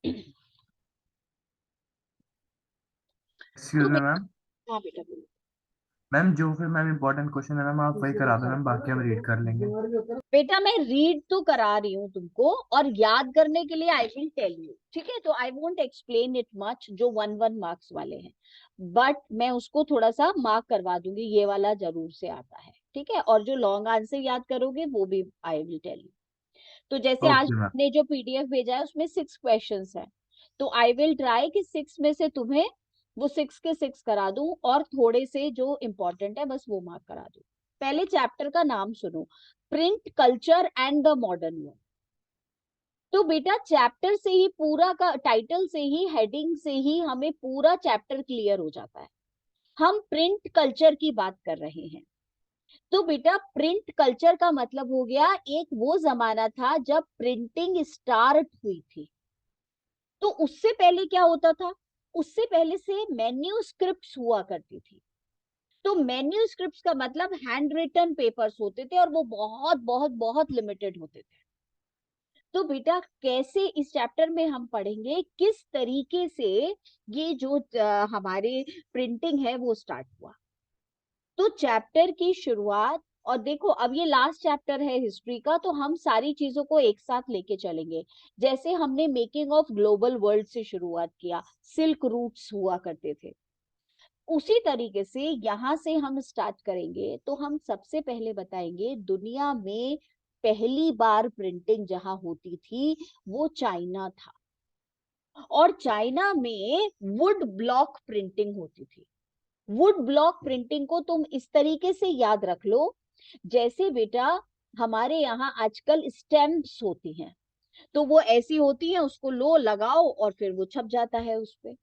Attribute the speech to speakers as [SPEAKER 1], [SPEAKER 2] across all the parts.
[SPEAKER 1] तो
[SPEAKER 2] excuse me ma'am.
[SPEAKER 1] हाँ बेटा बोलो।
[SPEAKER 2] मैम जो फिर मैम इम्पोर्टेंट क्वेश्चन है मैम आप वही करा दो मैम, बाकी हम रीड कर लेंगे।
[SPEAKER 1] बेटा मैं रीड तो करा रही हूँ तुमको, और याद करने के लिए आई विल टेल यू, ठीक है। तो I won't explain it much जो 1-1 मार्क्स वाले हैं, बट मैं उसको थोड़ा सा मार्क करवा दूंगी, ये वाला जरूर से आता है, ठीक है। और जो लॉन्ग आंसर याद करोगे वो भी आई विल टेल यू। तो जैसे आज
[SPEAKER 2] ओके मैम।
[SPEAKER 1] ने जो पीडीएफ भेजा है उसमें 6 क्वेश्चंस है, तो आई विल ट्राई कि 6 में से तुम्हें वो 6 के 6 करा दूं, और थोड़े से जो इंपॉर्टेंट है बस वो मार्क करा दूं। पहले चैप्टर का नाम सुनो, print culture and the modern world. तो बेटा चैप्टर से ही पूरा का टाइटल से ही, हेडिंग से ही हमें पूरा चैप्टर क्लियर हो जाता है। हम प्रिंट कल्चर की बात कर रहे हैं। तो बेटा प्रिंट कल्चर का मतलब हो गया, एक वो जमाना था जब प्रिंटिंग स्टार्ट हुई थी। तो उससे पहले क्या होता था, उससे पहले से मैन्यूस्क्रिप्ट्स हुआ करती थी। तो मैन्यूस्क्रिप्ट्स का मतलब हैंड रिटन पेपर्स होते थे, और वो बहुत बहुत बहुत लिमिटेड होते थे। तो बेटा कैसे इस चैप्टर में हम पढ़ेंगे किस तरीके से ये जो हमारे प्रिंटिंग है वो स्टार्ट हुआ। तो चैप्टर की शुरुआत, और देखो अब ये लास्ट चैप्टर है हिस्ट्री का, तो हम सारी चीजों को एक साथ लेके चलेंगे। जैसे हमने मेकिंग ऑफ ग्लोबल वर्ल्ड से शुरुआत किया, सिल्क रूट्स हुआ करते थे, उसी तरीके से यहां से हम स्टार्ट करेंगे। तो हम सबसे पहले बताएंगे दुनिया में पहली बार प्रिंटिंग जहां होती थी वो चाइना था, और चाइना में वुड ब्लॉक प्रिंटिंग होती थी। वुड ब्लॉक प्रिंटिंग को तुम इस तरीके से याद रख लो, जैसे बेटा हमारे यहाँ आजकल स्टैम्प्स होती हैं, तो वो ऐसी होती है, उसको लो लगाओ और फिर वो छप जाता है उस पे।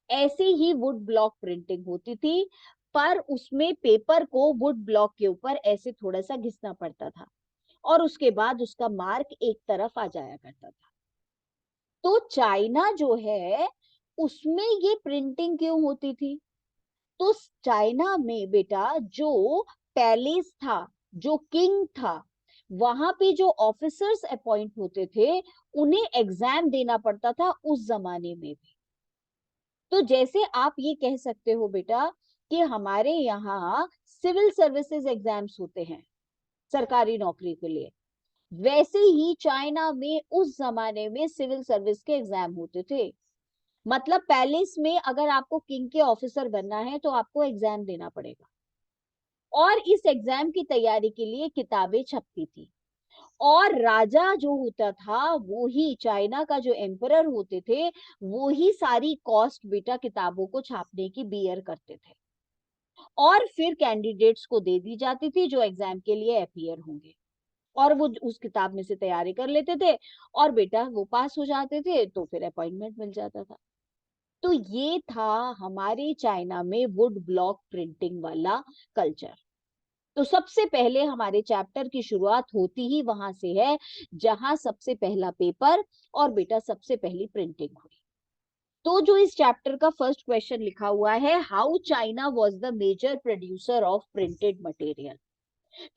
[SPEAKER 1] ऐसी ही वुड ब्लॉक प्रिंटिंग होती थी, पर उसमें पेपर को वुड ब्लॉक के ऊपर ऐसे थोड़ा सा घिसना पड़ता था, और उसके बाद उसका मार्क एक तरफ आ जाया करता था। तो चाइना जो है उसमें ये प्रिंटिंग क्यों होती थी? तो चाइना में बेटा जो पैलेस था, जो किंग था, वहां पे जो ऑफिसर्स अपॉइंट होते थे उन्हें एग्जाम देना पड़ता था उस जमाने में भी। तो जैसे आप ये कह सकते हो बेटा कि हमारे यहाँ सिविल सर्विसेज एग्जाम्स होते हैं सरकारी नौकरी के लिए, वैसे ही चाइना में उस जमाने में सिविल सर्विस के एग्जाम होते थे। मतलब पैलेस में अगर आपको किंग के ऑफिसर बनना है तो आपको एग्जाम देना पड़ेगा, और इस एग्जाम की तैयारी के लिए किताबें छपती थी। और राजा जो होता था वो ही, चाइना का जो एम्परर होते थे वो ही सारी कॉस्ट बेटा किताबों को छापने की बियर करते थे, और फिर कैंडिडेट्स को दे दी जाती थी जो एग्जाम के लिए अपीयर होंगे, और वो उस किताब में से तैयारी कर लेते थे, और बेटा वो पास हो जाते थे तो फिर अपॉइंटमेंट मिल जाता था। तो ये था हमारे चाइना में वुड ब्लॉक प्रिंटिंग वाला कल्चर। तो सबसे पहले हमारे चैप्टर की शुरुआत होती ही वहां से है, जहां सबसे पहला पेपर और बेटा सबसे पहली प्रिंटिंग हुई। तो जो इस चैप्टर का फर्स्ट क्वेश्चन लिखा हुआ है, how China was the major producer of printed material.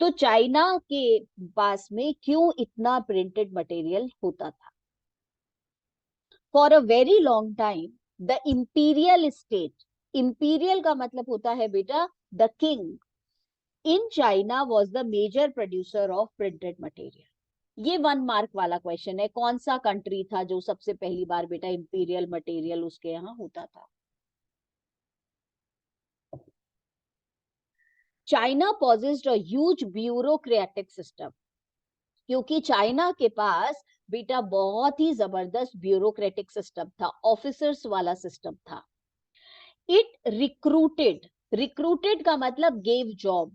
[SPEAKER 1] तो चाइना के पास में क्यों इतना प्रिंटेड मटेरियल होता था? For a very long time the imperial state, imperial का मतलब होता है बेटा the king in China was the major producer of printed material. ये 1 मार्क वाला क्वेश्चन है, कौन सा कंट्री था जो सबसे पहली बार बेटा इंपीरियल मटेरियल उसके यहाँ होता था? China possessed a huge bureaucratic system, क्योंकि चाइना के पास बेटा बहुत ही जबरदस्त ब्यूरोक्रेटिक सिस्टम था, ऑफिसर्स वाला सिस्टम था। इट रिक्रूटेड, रिक्रूटेड का मतलब गेव जॉब,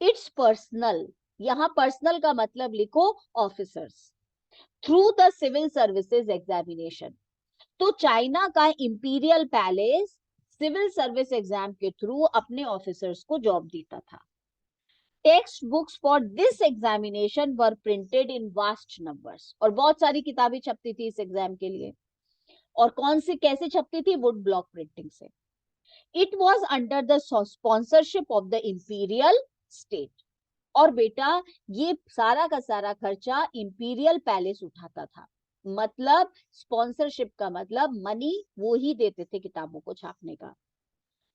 [SPEAKER 1] इट्स पर्सनल, यहां पर्सनल का मतलब लिखो officers, through the civil services examination. तो चाइना का imperial palace civil service exam के थ्रू अपने ऑफिसर्स को जॉब देता था। Text books for this examination were printed in vast numbers, और बहुत सारी किताबें छपती थी इस एग्जाम के लिए। और कौन से कैसे छपती थी? वुड ब्लॉक प्रिंटिंग से। It was under the sponsorship of the imperial state, और बेटा ये सारा का सारा खर्चा इंपीरियल पैलेस उठाता था, मतलब स्पॉन्सरशिप का मतलब मनी वो ही देते थे किताबों को छापने का।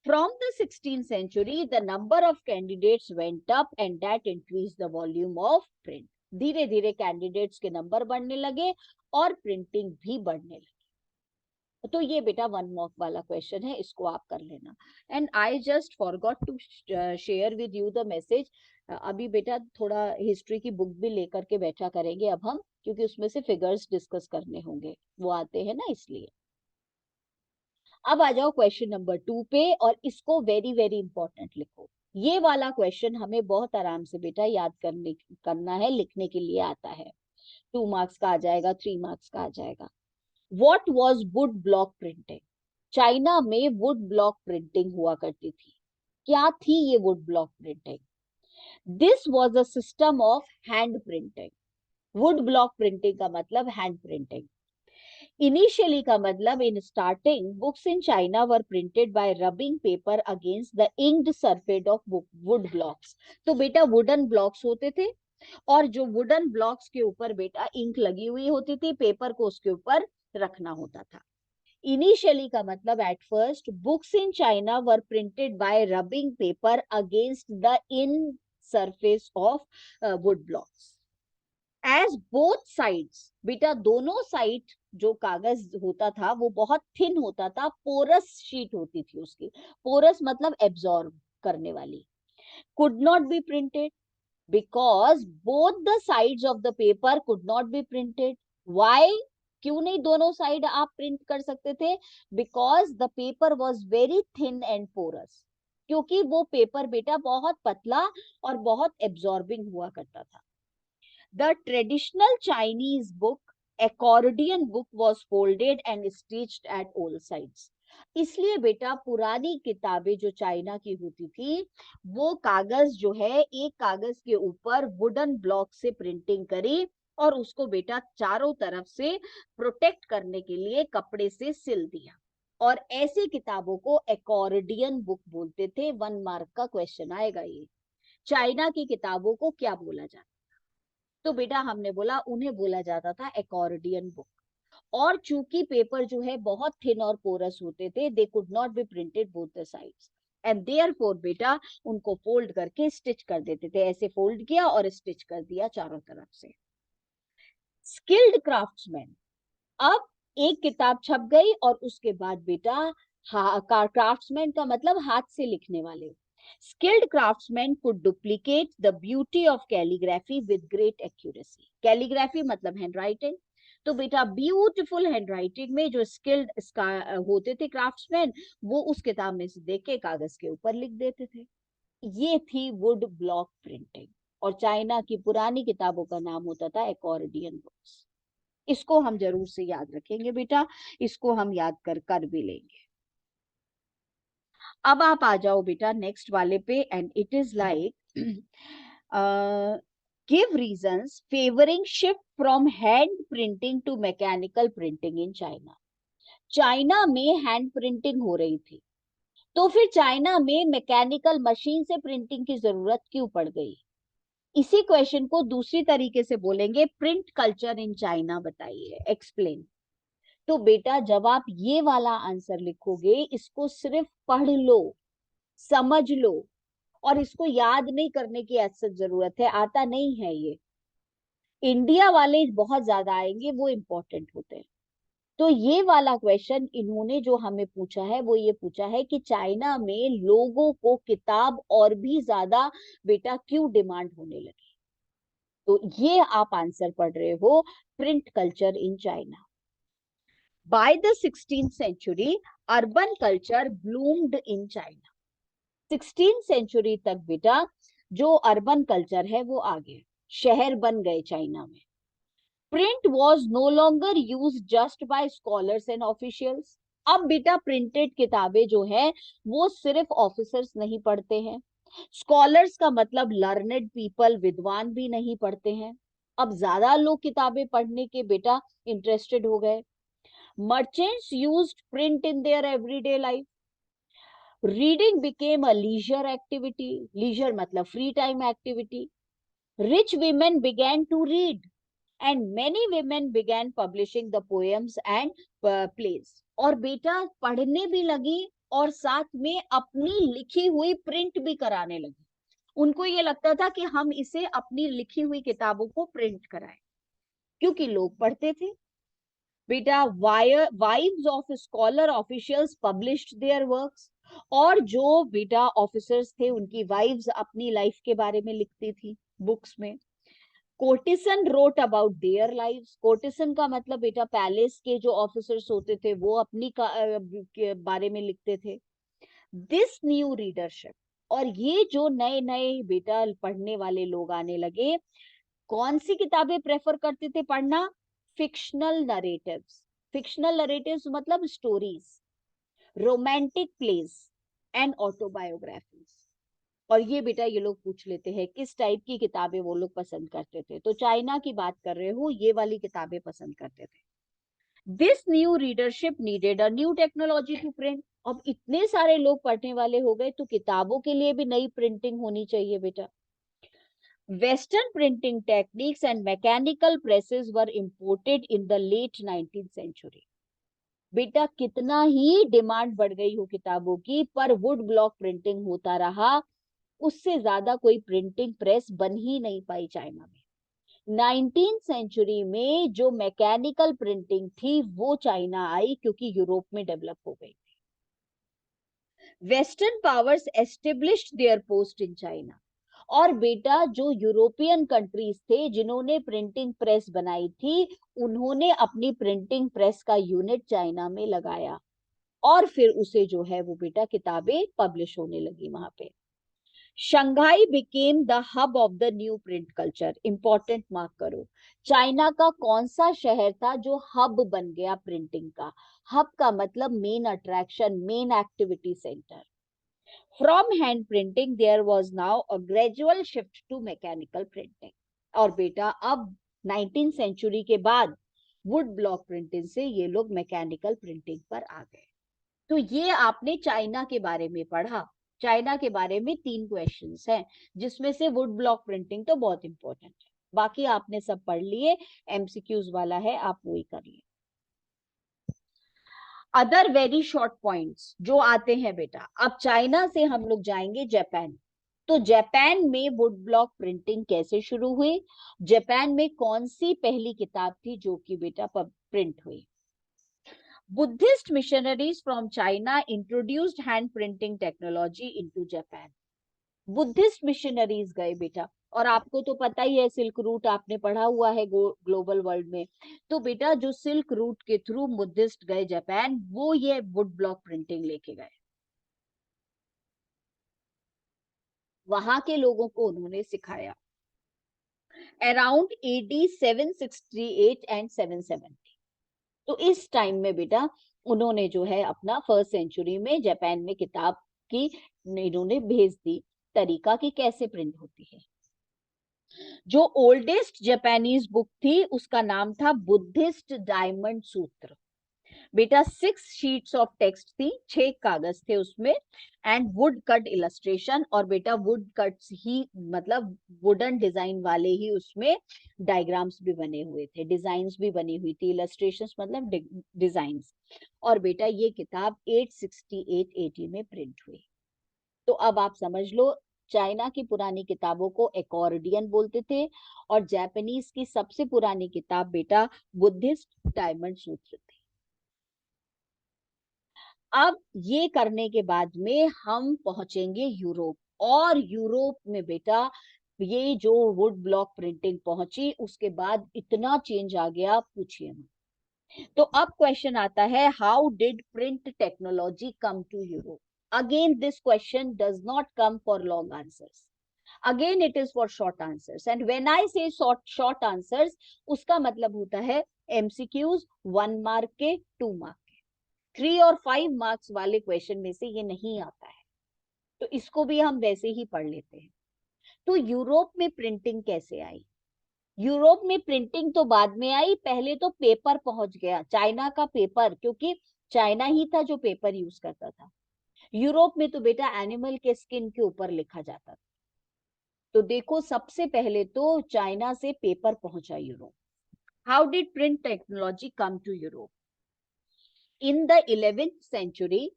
[SPEAKER 1] From the 16th century, the number of candidates went up and that increased the volume of print. धीरे धीरे कैंडिडेट्स के नंबर बढ़ने लगे और प्रिंटिंग भी बढ़ने लगी। तो ये बेटा 1 मार्क वाला क्वेश्चन है, इसको आप कर लेना। And I just forgot to share with you the message. अभी बेटा थोड़ा हिस्ट्री की बुक भी लेकर के बैठा करेंगे अब हम, क्योंकि उसमें से फिगर्स डिस्कस करने होंगे, वो आते हैं ना, इसलिए। अब आ जाओ क्वेश्चन नंबर 2 पे, और इसको वेरी वेरी इंपॉर्टेंट लिखो। ये वाला क्वेश्चन हमें बहुत आराम से बेटा याद करना है, लिखने के लिए आता है। 2 मार्क्स का आ जाएगा, 3 मार्क्स का आ जाएगा। What was would block printing? China में वुड ब्लॉक प्रिंटिंग हुआ करती थी। क्या थी ये would block printing? This was a system of hand printing. Would block printing का मतलब हैंड प्रिंटिंग। इनिशियली का मतलब in starting books in China were printed by rubbing paper against the inked surface of wood blocks. तो बेटा wooden blocks होते थे, और जो वुडन ब्लॉक्स के ऊपर बेटा इंक लगी हुई होती थी, पेपर को उसके ऊपर रखना होता था। इनिशियली का मतलब at first books in China were printed by rubbing paper against the in surface of wood blocks. As both sides, बेटा दोनों साइड जो कागज होता था वो बहुत थिन होता था, पोरस शीट होती थी उसकी। पोरस मतलब एब्जॉर्ब करने वाली। Could not be printed because both the sides of the paper could not be printed. Why? क्यों नहीं दोनों साइड आप प्रिंट कर सकते थे? Because the paper was very thin and porous, क्योंकि वो पेपर बेटा बहुत पतला और बहुत एब्जॉर्बिंग हुआ करता था। The traditional Chinese book, accordion book, was folded and stitched at all sides. इसलिए बेटा पुरानी किताबें जो चाइना की होती थी, वो कागज जो है एक कागज के ऊपर वुडन ब्लॉक से प्रिंटिंग करी और उसको बेटा चारों तरफ से प्रोटेक्ट करने के लिए कपड़े से सिल दिया, और ऐसी किताबों को एकॉर्डियन बुक बोलते थे। 1 मार्क का क्वेश्चन आएगा ये। चाइना की किताबों को क्या बोला जाता? तो बेटा हमने बोला उन्हें बोला जाता था एकॉर्डियन बुक। और चूंकि पेपर जो है बहुत थिन और पोरस होते थे, they could not be printed both the sides, and therefore बेटा उनको फोल्ड करके स्टिच कर देते थे। ऐसे फोल्ड किया और स्टिच कर दिया चारों तरफ से। स्किल्ड क्राफ्ट्समैन, अब एक किताब छप गई और उसके बाद बेटा क्राफ्ट्समैन का मतलब हाथ से लिखने वाले। Skilled craftsmen could duplicate the beauty of calligraphy with great accuracy. Calligraphy मतलब handwriting। तो बेटा ब्यूटीफुल हैंडराइटिंग में जो स्किल्ड होते थे क्राफ्ट्समैन, वो उस किताब में से देख के कागज के ऊपर लिख देते थे। ये थी वुड ब्लॉक प्रिंटिंग, और चाइना की पुरानी किताबों का नाम होता था एकॉर्डियन बुक्स। इसको हम जरूर से याद रखेंगे बेटा, इसको हम याद कर भी लेंगे। अब आप आ जाओ बेटा नेक्स्ट वाले पे, and it is like give reasons favouring shift from hand printing to mechanical printing in China. China में हैंड प्रिंटिंग हो रही थी, तो फिर चाइना में मैकेनिकल मशीन से प्रिंटिंग की जरूरत क्यों पड़ गई? इसी क्वेश्चन को दूसरी तरीके से बोलेंगे, प्रिंट कल्चर इन चाइना बताइए, एक्सप्लेन। तो बेटा जब आप ये वाला आंसर लिखोगे, इसको सिर्फ पढ़ लो, समझ लो, और इसको याद नहीं करने की ऐसी जरूरत है, आता नहीं है ये। इंडिया वाले बहुत ज्यादा आएंगे, वो इंपॉर्टेंट होते हैं। तो ये वाला क्वेश्चन इन्होंने जो हमें पूछा है वो ये पूछा है कि चाइना में लोगों को किताब और भी ज्यादा बेटा क्यों डिमांड होने लगी। तो ये आप आंसर पढ़ रहे हो, print culture in China. By the 16th century, urban culture bloomed in China. 16th century तक बेटा जो अर्बन कल्चर है वो आ गया, शहर बन गए चाइना में। Print was no longer use just by scholars and officials. अब बेटा प्रिंटेड किताबें जो है वो सिर्फ ऑफिसर्स नहीं पढ़ते हैं, स्कॉलर्स का मतलब लर्नेड पीपल, विद्वान भी नहीं पढ़ते हैं। अब ज्यादा लोग किताबें पढ़ने के बेटा इंटरेस्टेड हो गए। Merchants used print in their everyday life. Reading became a leisure activity, leisure मतलब free time activity. Rich women began to read and many women began publishing the poems and plays. और बेटा पढ़ने भी लगी और साथ में अपनी लिखी हुई प्रिंट भी कराने लगी। उनको ये लगता था कि हम इसे अपनी लिखी हुई किताबों को प्रिंट कराएं, क्योंकि लोग पढ़ते थे। बेटा wives of scholar officials published there works, और जो बेटा ऑफिसर्स थे उनकी वाइव्स अपनी लाइफ के बारे में लिखती थी बुक्स में। कोर्टिसन रोट अबाउट देयर लाइव्स। कोर्टिसन का मतलब बेटा पैलेस के जो ऑफिसर्स होते थे वो अपनी के बारे में लिखते थे। दिस न्यू रीडरशिप, और ये जो नए नए बेटा पढ़ने वाले लोग आने लगे, कौन सी किताबें प्रेफर करते थे पढ़ना? Fictional narratives. फिक्शनल नरेटिव्स मतलब stories, romantic place and autobiographies. और ये बेटा ये लोग पूछ लेते हैं किस टाइप की किताबें वो लोग पसंद करते थे, तो चाइना की बात कर रहे हो, ये वाली किताबें पसंद करते थे। This new readership needed a new technology to print. अब इतने सारे लोग पढ़ने वाले हो गए तो किताबों के लिए भी नई प्रिंटिंग होनी चाहिए बेटा। Western printing techniques and mechanical presses were imported in the late 19th century. बेटा कितना ही डिमांड बढ़ गई हो किताबों की, पर वुड ब्लॉक प्रिंटिंग होता रहा, उससे ज्यादा कोई प्रिंटिंग प्रेस बन ही नहीं पाई चाइना में। 19th सेंचुरी में जो मैकेनिकल प्रिंटिंग थी वो चाइना आई क्योंकि यूरोप में डेवलप हो गई। Western powers established there post in China, और बेटा जो यूरोपियन कंट्रीज थे जिन्होंने प्रिंटिंग प्रेस बनाई थी, उन्होंने अपनी प्रिंटिंग प्रेस का यूनिट चाइना में लगाया, और फिर उसे जो है वो बेटा किताबें पब्लिश होने लगी वहां पे। Shanghai became the hub of the new print culture. Important mark करो, चाइना का कौन सा शहर था जो हब बन गया प्रिंटिंग का? हब का मतलब main attraction, main activity centre. From hand printing, there was now a gradual shift to mechanical printing. और बेटा अब 19th सेंचुरी के बाद वुड ब्लॉक प्रिंटिंग से ये लोग मैकेनिकल प्रिंटिंग पर आ गए। तो ये आपने चाइना के बारे में पढ़ा। चाइना के बारे में 3 क्वेश्चंस हैं, जिसमें से वुड ब्लॉक प्रिंटिंग तो बहुत इंपॉर्टेंट है, बाकी आपने सब पढ़ लिए, एमसीक्यूज वाला है, आप वही कर लिए। अदर वेरी शॉर्ट पॉइंट्स जो आते हैं बेटा, अब चाइना से हम लोग जाएंगे जापान। तो जापान में वुड ब्लॉक प्रिंटिंग कैसे शुरू हुई? जापान में कौन सी पहली किताब थी जो कि बेटा प्रिंट हुई? Buddhist missionaries from China introduced hand printing technology into Japan. Buddhist missionaries गए बेटा, और आपको तो पता ही है सिल्क रूट आपने पढ़ा हुआ है ग्लोबल वर्ल्ड में। तो बेटा जो सिल्क रूट के थ्रू बुद्धिस्ट गए जापान, वो ये वुड ब्लॉक प्रिंटिंग लेके गए। वहां के लोगों को उन्होंने सिखाया। अराउंड एडी 768 एंड 770, तो इस टाइम में बेटा उन्होंने जो है अपना फर्स्ट सेंचुरी में जापान में किताब की इन्होंने भेज दी, तरीका कि कैसे प्रिंट होती है। जो ओल्डेस्ट जापानीज बुक थी उसका नाम था बुद्धिस्ट डायमंड सूत्र। बेटा 6 शीट्स ऑफ टेक्स्ट थी, 6 कागज थे उसमें, एंड वुड कट इलस्ट्रेशन, और बेटा वुड कट्स ही मतलब वुडन डिजाइन वाले ही उसमें डायग्राम्स भी बने हुए थे, डिजाइन्स भी बनी हुई थी, इलस्ट्रेशंस मतलब डिजाइन्स। और बेटा ये किताब 868 एडी में प्रिंट हुई। तो अब आप समझ लो, चाइना की पुरानी किताबों को एकॉर्डियन बोलते थे, और जापानीज की सबसे पुरानी किताब बेटा बुद्धिस्ट डायमंड सूत्र थी। अब ये करने के बाद में हम पहुंचेंगे यूरोप, और यूरोप में बेटा ये जो वुड ब्लॉक प्रिंटिंग पहुंची उसके बाद इतना चेंज आ गया, पूछिए मत। तो अब क्वेश्चन आता है, how did print technology come to Europe? Again this question does not come for long answers, again it is for short answers. And when I say short answers, उसका मतलब होता है एमसीक्यूज 1 मार्क के, 2 mark, 3 और 5 marks वाले question में से ये नहीं आता है, तो इसको भी हम वैसे ही पढ़ लेते हैं। तो यूरोप में प्रिंटिंग कैसे आई? यूरोप में प्रिंटिंग तो बाद में आई, पहले तो पेपर पहुंच गया, चाइना का पेपर, क्योंकि चाइना ही था जो पेपर यूज करता था। यूरोप में तो बेटा एनिमल के स्किन के ऊपर लिखा जाता था। तो देखो सबसे पहले तो चाइना से पेपर पहुंचा Europe. How did print technology come to Europe? In the 11th century,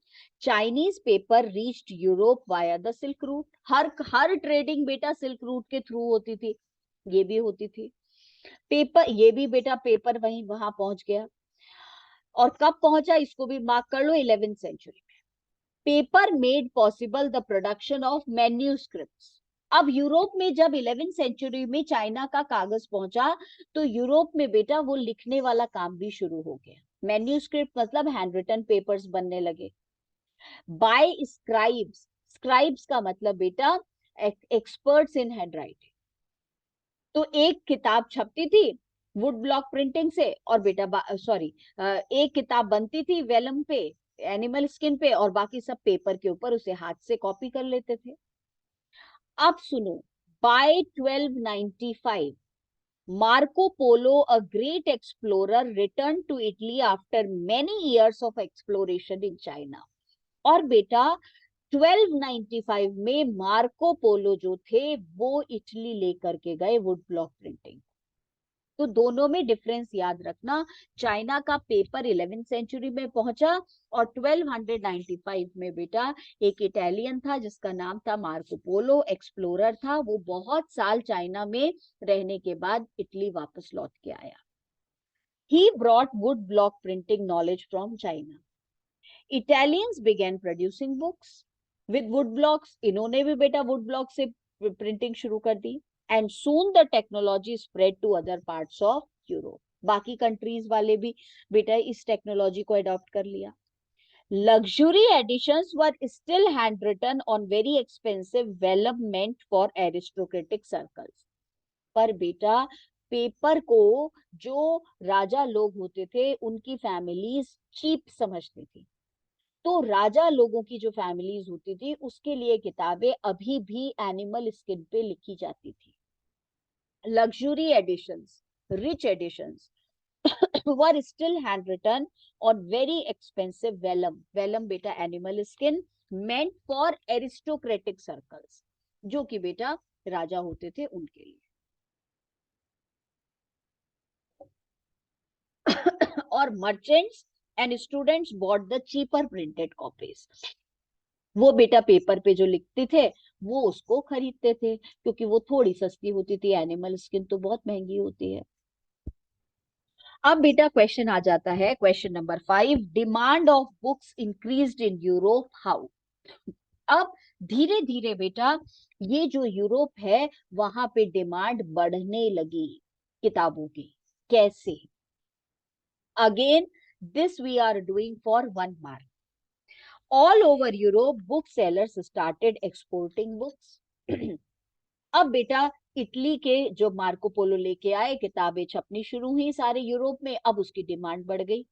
[SPEAKER 1] Chinese paper reached Europe via the Silk Route. Her trading बेटा सिल्क रूट के थ्रू होती थी, ये भी होती थी। पेपर, ये भी बेटा पेपर वहीं वहां पहुंच गया। और कब पहुंचा इसको भी मार्क कर लो, 11th सेंचुरी में। Paper made possible the production of manuscripts. अब यूरोप में जब 11th सेंचुरी में चाइना का कागज पहुंचा, तो यूरोप में बेटा वो लिखने वाला काम भी शुरू हो गया। मैन्यूस्क्रिप्ट मतलब हैंड रिटन पेपर्स बनने लगे बाय स्क्राइब्स। स्क्राइब्स का मतलब बेटा एक्सपर्ट्स इन हैंड राइटिंग। तो एक किताब छपती थी वुड ब्लॉक प्रिंटिंग से, और बेटा सॉरी, एक किताब बनती थी वेलम पे, एनिमल स्किन पे, और बाकी सब पेपर के ऊपर उसे हाथ से कॉपी कर लेते थे। अब सुनो, by 1295 Marco Polo, a great explorer, return to Italy after many years of exploration in China. और बेटा 1295 में मार्को पोलो जो थे वो इटली लेकर के गए वुड ब्लॉक प्रिंटिंग। तो दोनों में डिफरेंस याद रखना। चाइना का पेपर 11th सेंचुरी में पहुंचा, और 1295 में बेटा एक इटालियन था जिसका नाम था मार्को पोलो, एक्सप्लोरर था। वो बहुत साल चाइना में रहने के बाद इटली वापस लौट के आया। He brought wood block printing knowledge from China. Italians began producing books with wood blocks. इन्होंने भी बेटा wood block से प्रिंटिंग शुरू कर दी। And soon the technology spread to other parts of Europe. बाकी कंट्रीज वाले भी बेटा इस टेक्नोलॉजी को अडॉप्ट कर लिया। Luxury editions were still hand written on very expensive vellum meant for aristocratic circles. पर बेटा पेपर को जो राजा लोग होते थे उनकी फैमिलीज चीप समझती थी। तो राजा लोगों की जो फैमिलीज होती थी उसके लिए किताबें अभी भी एनिमल स्किन पे लिखी जाती थी। Luxury editions, rich editions were still hand written on very expensive vellum. Vellum बेटा animal skin, meant for aristocratic circles, जो कि बेटा राजा होते थे उनके लिए। और merchants and students bought the cheaper printed copies. वो बेटा पेपर पे जो लिखते थे वो उसको खरीदते थे क्योंकि वो थोड़ी सस्ती होती थी, एनिमल स्किन तो बहुत महंगी होती है। अब बेटा क्वेश्चन आ जाता है, question number 5, demand of books increased in Europe how. अब धीरे धीरे बेटा ये जो यूरोप है वहां पे डिमांड बढ़ने लगी किताबों की। कैसे? Again this we are doing for 1 mark. All over Europe, booksellers started exporting books. अब बेटा इटली के जो मार्को पोलो लेके आए, किताबें छपनी शुरू हुई सारे यूरोप में, अब उसकी डिमांड बढ़ गई।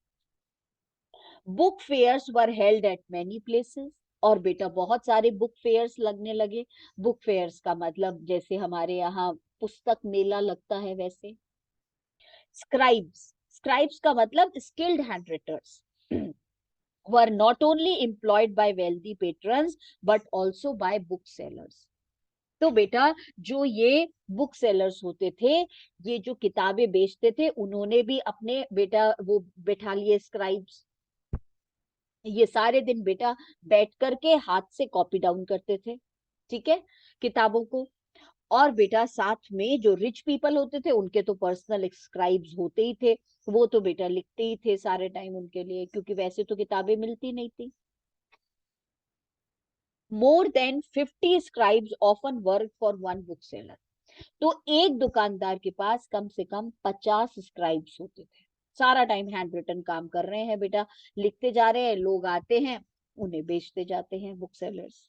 [SPEAKER 1] Book fairs were held at many places. और बेटा बहुत सारे बुक फेयर्स लगने लगे। बुक फेयर्स का मतलब जैसे हमारे यहाँ पुस्तक मेला लगता है वैसे। स्क्राइब्स, स्क्राइब्स का मतलब skilled hand writers were not only employed by wealthy patrons but also by booksellers. तो बेटा जो ये बुक सेलर्स होते थे, ये जो किताबें बेचते थे, उन्होंने भी अपने बेटा वो बैठा लिए स्क्राइब्स। ये सारे दिन बेटा बैठ करके हाथ से कॉपी डाउन करते थे, ठीक है, किताबों को। और बेटा साथ में जो रिच पीपल होते थे उनके तो पर्सनल स्क्राइब्स होते ही थे, वो तो बेटा लिखते ही थे सारे टाइम उनके लिए, क्योंकि वैसे तो किताबें मिलती नहीं थी। More than 50 scribes often worked for one bookseller. तो एक दुकानदार के पास कम से कम 50 स्क्राइब्स होते थे। सारा टाइम हैंड रिटन काम कर रहे हैं बेटा, लिखते जा रहे हैं, लोग आते हैं उन्हें बेचते जाते हैं बुक सेलर्स।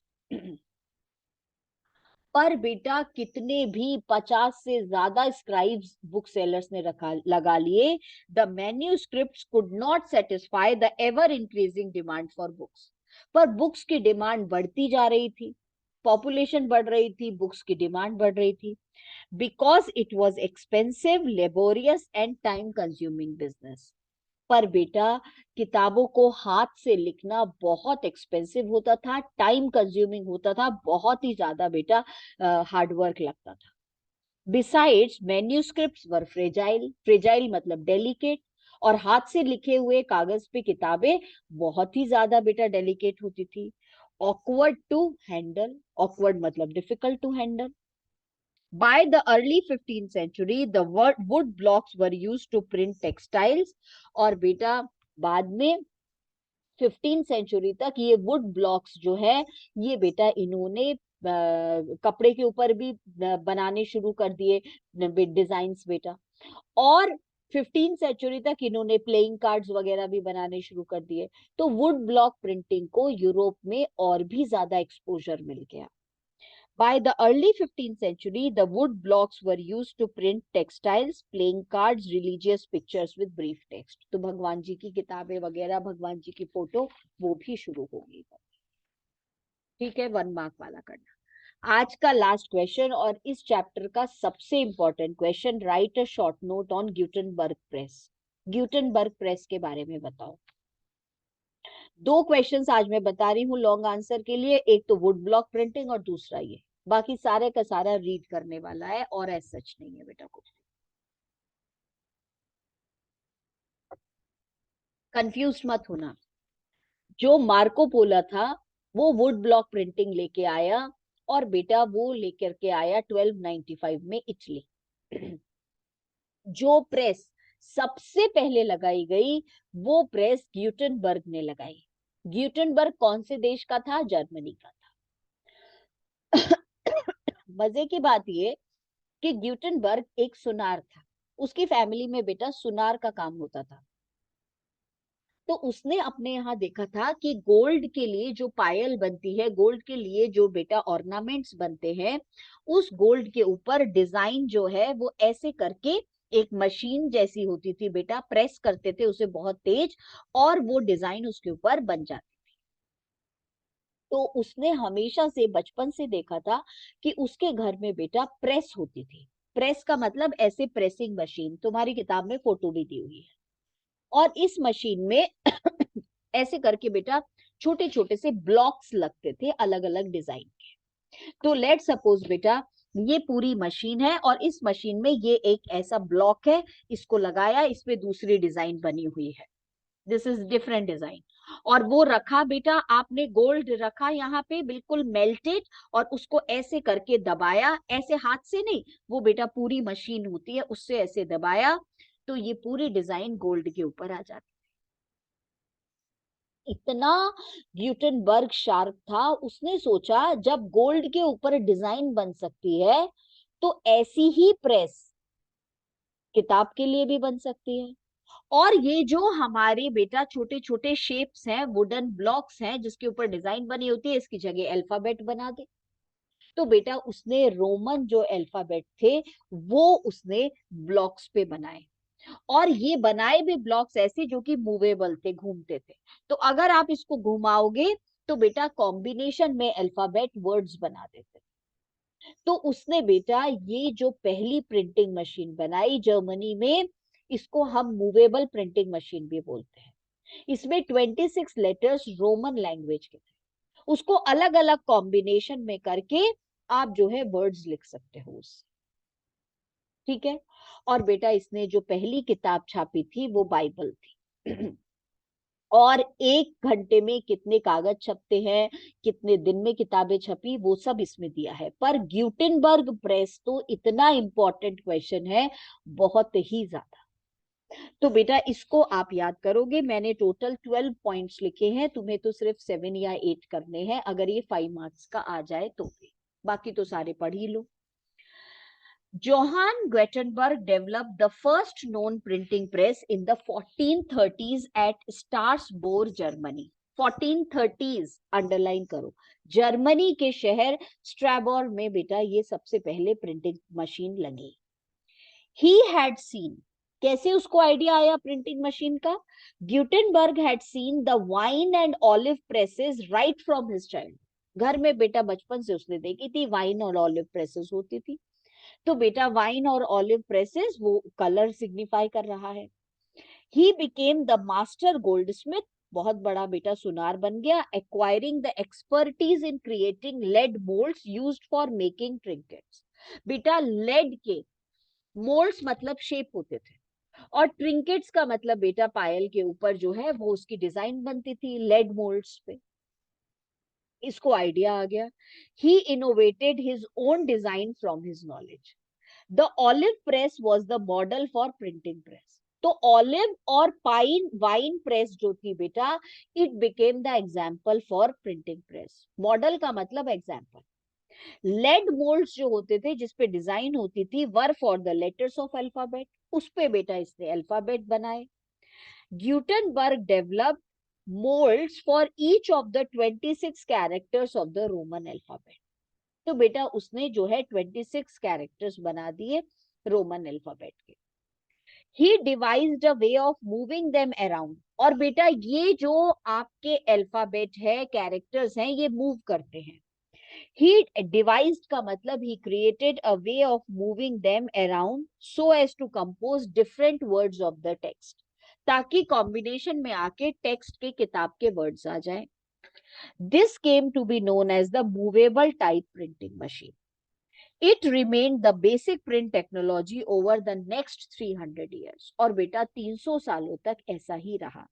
[SPEAKER 1] पर बेटा कितने भी 50 से ज्यादा स्क्राइब्स बुक सेलर्स ने लगा लिए, the manuscripts could not satisfy the ever increasing demand for books. पर बुक्स की डिमांड बढ़ती जा रही थी, पॉपुलेशन बढ़ रही थी, बुक्स की डिमांड बढ़ रही थी, because it was expensive, laborious and time consuming business. पर बेटा किताबों को हाथ से लिखना बहुत एक्सपेंसिव होता था, टाइम कंज्यूमिंग होता था, बहुत ही ज्यादा बेटा हार्ड वर्क लगता था। बिसाइड्स मैन्यूस्क्रिप्ट्स वर फ्रेजाइल, फ्रेजाइल मतलब डेलिकेट, और हाथ से लिखे हुए कागज पे किताबें बहुत ही ज्यादा बेटा डेलिकेट होती थी। ऑकवर्ड टू हैंडल, ऑकवर्ड मतलब difficult to handle. By the early 15th century, the wood blocks were used to print textiles, और बेटा बाद में 15th सेंचुरी तक ये वुड ब्लॉक्स जो है ये बेटा इन्होंने कपड़े के ऊपर भी बनाने शुरू कर दिए डिजाइन्स बेटा। और 15th सेंचुरी तक इन्होंने प्लेइंग कार्ड्स वगैरह भी बनाने शुरू कर दिए। तो वुड ब्लॉक प्रिंटिंग को यूरोप में और भी ज्यादा एक्सपोजर मिल गया। By the early 15th century, the wood blocks were used to print textiles, playing cards, religious pictures with brief text. तो भगवान जी की किताबें वगैरह, भगवान जी की फोटो वो भी शुरू हो गई। ठीक है, 1 मार्क वाला करना। आज का लास्ट क्वेश्चन और इस चैप्टर का सबसे important question, write a short note on Gutenberg press. Gutenberg press के बारे में बताओ। 2 क्वेश्चंस आज मैं बता रही हूँ लॉन्ग आंसर के लिए, एक तो वुड ब्लॉक प्रिंटिंग और दूसरा ये। बाकी सारे का सारा रीड करने वाला है और ऐसा सच नहीं है बेटा कुछ। कंफ्यूज मत होना। जो मार्को पोला था वो वुड ब्लॉक प्रिंटिंग लेके आया, और बेटा वो लेकर के आया 1295 में इटली। जो प्रेस सबसे पहले लगाई गई वो प्रेस ग्यूटेनबर्ग ने लगाई। ग्यूटेनबर्ग कौन से देश का था? जर्मनी का था। मजे की बात ये कि ग्यूटेनबर्ग एक सुनार था, उसकी फैमिली में बेटा सुनार का काम होता था। तो उसने अपने यहाँ देखा था कि गोल्ड के लिए जो पायल बनती है, गोल्ड के लिए जो बेटा ऑर्नामेंट्स बनते हैं, उस गोल्ड के ऊपर डिजाइन जो है वो ऐसे करके एक मशीन जैसी होती थी बेटा, प्रेस करते थे उसे बहुत तेज, और वो डिजाइन उसके ऊपर बन जाती। तो उसने हमेशा से बचपन से देखा था कि उसके घर में बेटा प्रेस होती थी। प्रेस का मतलब ऐसे प्रेसिंग मशीन, तुम्हारी किताब में फोटो भी दी हुई है। और इस मशीन में ऐसे करके बेटा छोटे छोटे से ब्लॉक्स लगते थे अलग अलग डिजाइन के। तो लेट सपोज बेटा ये पूरी मशीन है और इस मशीन में ये एक ऐसा ब्लॉक है, इसको लगाया, इसमें दूसरी डिजाइन बनी हुई है, दिस इज डिफरेंट डिजाइन। और वो रखा बेटा आपने, गोल्ड रखा यहाँ पे बिल्कुल मेल्टेड, और उसको ऐसे करके दबाया, ऐसे हाथ से नहीं, वो बेटा पूरी मशीन होती है उससे ऐसे दबाया, तो ये पूरी डिजाइन गोल्ड के ऊपर आ जाती। इतना ग्यूटेनबर्ग शार्प था, उसने सोचा जब गोल्ड के ऊपर डिजाइन बन सकती है तो ऐसी ही प्रेस किताब के लिए भी बन सकती है। और ये जो हमारे बेटा छोटे छोटे शेप्स हैं, वुडन ब्लॉक्स हैं जिसके ऊपर डिजाइन बनी होती है, इसकी जगह अल्फाबेट बना दे। तो बेटा उसने रोमन जो अल्फाबेट थे वो उसने ब्लॉक्स पे बनाए, और ये बनाए भी ब्लॉक्स ऐसे जो कि मूवेबल थे, घूमते थे। तो अगर आप इसको घुमाओगे तो बेटा कॉम्बिनेशन में अल्फाबेट वर्ड्स बना देते। तो उसने बेटा ये जो पहली प्रिंटिंग मशीन बनाई जर्मनी में, इसको हम मूवेबल प्रिंटिंग मशीन भी बोलते हैं। इसमें 26 लेटर्स रोमन लैंग्वेज के थे, उसको अलग अलग कॉम्बिनेशन में करके आप जो है वर्ड्स लिख सकते हो उससे। ठीक है। और बेटा इसने जो पहली किताब छापी थी वो बाइबल थी। और 1 घंटे में कितने कागज छपते हैं, कितने दिन में किताबें छपी, वो सब इसमें दिया है। पर ग्यूटेनबर्ग प्रेस तो इतना इंपॉर्टेंट क्वेश्चन है, बहुत ही ज्यादा। तो बेटा इसको आप याद करोगे। मैंने टोटल 12 पॉइंट्स लिखे हैं, तुम्हें तो सिर्फ 7 या 8 करने हैं, अगर ये 5 मार्क्स का आ जाए तो भी, बाकी तो सारे पढ़ ही लो। Johann Gutenberg developed the first known printing press in the 1430s at Strassburg, Germany. 1430s underline करो, जर्मनी के शहर स्ट्राबोर में बेटा ये सबसे पहले प्रिंटिंग मशीन लगी। He had seen, कैसे उसको आइडिया आया प्रिंटिंग मशीन का? Gutenberg had seen the wine and olive presses right from his childhood। घर में बेटा बचपन से उसने देखी थी वाइन और ऑलिव प्रेसेस होती थी। तो बेटा वाइन और ऑलिव प्रेसेस वो कलर सिग्निफाई कर रहा है। He became the master gold smith, बहुत बड़ा बेटा सुनार बन गया। Acquiring the expertise in creating lead moulds used for making trinkets. बेटा लेड के मोल्ड्स मतलब शेप होते थे, और ट्रिंकेट्स का मतलब बेटा पायल के ऊपर जो है वो उसकी डिजाइन बनती थी लेड मोल्ड्स पे। इसको आइडिया आ गया। He innovated his own design from his knowledge. The olive press was the model for printing press. तो ऑलिव और पाइन वाइन प्रेस जो थी बेटा, it became the example for printing press. Model का मतलब एग्जाम्पल। लेड मोल्ड्स जो होते थे जिसपे डिजाइन होती थी, were for the letters of alphabet, उस पे बेटा इसने अल्फाबेट बनाए। Gutenberg developed molds for each of the 26 characters of the Roman alphabet। तो बेटा उसने जो है 26 कैरेक्टर्स बना दिए रोमन अल्फाबेट के। He devised a way of moving them around। और बेटा ये जो आपके अल्फाबेट है, कैरेक्टर्स हैं, ये मूव करते हैं। He devised का मतलब he created a way of moving them around so as to compose different words of the text, ताकि कॉम्बिनेशन में आके टेक्स्ट के किताब के वर्ड्स आ जाएं। This came to be known as the movable type printing machine। It remained the basic print technology over the next 300 years। और बेटा 300 सालों तक ऐसा ही रहा।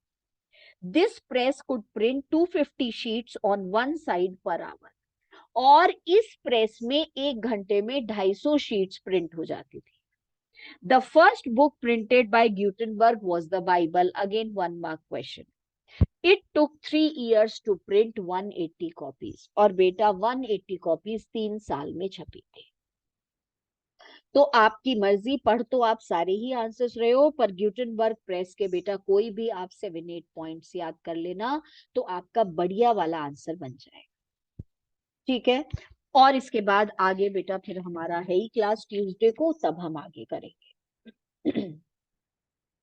[SPEAKER 1] This press could print 250 sheets on one side per hour। और इस press में एक घंटे में 250 शीट्स प्रिंट हो जाती थी। The first book printed by Gutenberg was the Bible. Again 1 mark question. It took 3 years to print 180 copies. और बेटा 180 कॉपीज 3 साल में छपी थी। तो आपकी मर्जी, पढ़ तो आप सारे ही आंसर्स रहे हो, पर ग्यूटेनबर्ग प्रेस के बेटा कोई भी आप 7-8 पॉइंट्स याद कर लेना तो आपका बढ़िया वाला आंसर बन जाएगा। ठीक है, और इसके बाद आगे बेटा फिर हमारा है ही क्लास ट्यूसडे को, तब हम आगे करेंगे।